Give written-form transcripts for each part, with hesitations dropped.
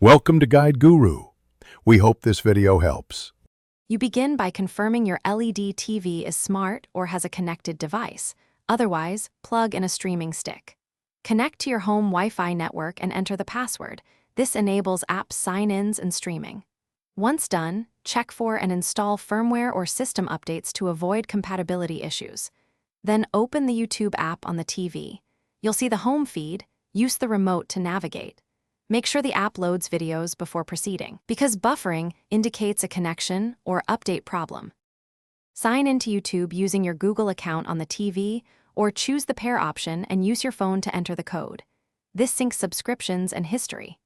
Welcome to Guide Guru. We hope this video helps. You begin by confirming your LED TV is smart or has a connected device. Otherwise, plug in a streaming stick. Connect to your home Wi-Fi network and enter the password. This enables app sign-ins and streaming. Once done, check for and install firmware or system updates to avoid compatibility issues. Then open the YouTube app on the TV. You'll see the home feed. Use the remote to navigate. Make sure the app loads videos before proceeding, because buffering indicates a connection or update problem. Sign into YouTube using your Google account on the TV, or choose the pair option and use your phone to enter the code. This syncs subscriptions and history.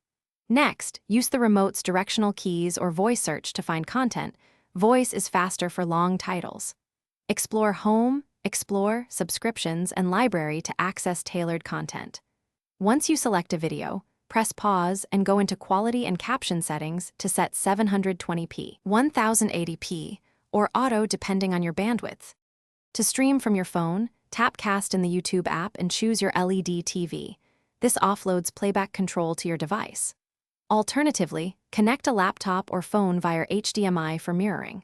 Next, use the remote's directional keys or voice search to find content. Voice is faster for long titles. Explore Home, Explore, Subscriptions, and Library to access tailored content. Once you select a video, press pause and go into Quality and Caption settings to set 720p, 1080p, or auto depending on your bandwidth. To stream from your phone, tap Cast in the YouTube app and choose your LED TV. This offloads playback control to your device. Alternatively, connect a laptop or phone via HDMI for mirroring.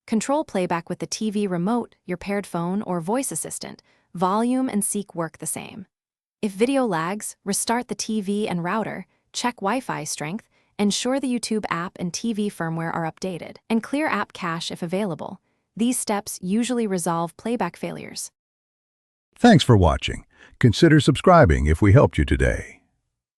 Control playback with the TV remote, your paired phone, or voice assistant. Volume and seek work the same. If video lags, restart the TV and router, check Wi-Fi strength, ensure the YouTube app and TV firmware are updated, and clear app cache if available. These steps usually resolve playback failures. Thanks for watching. Consider subscribing if we helped you today.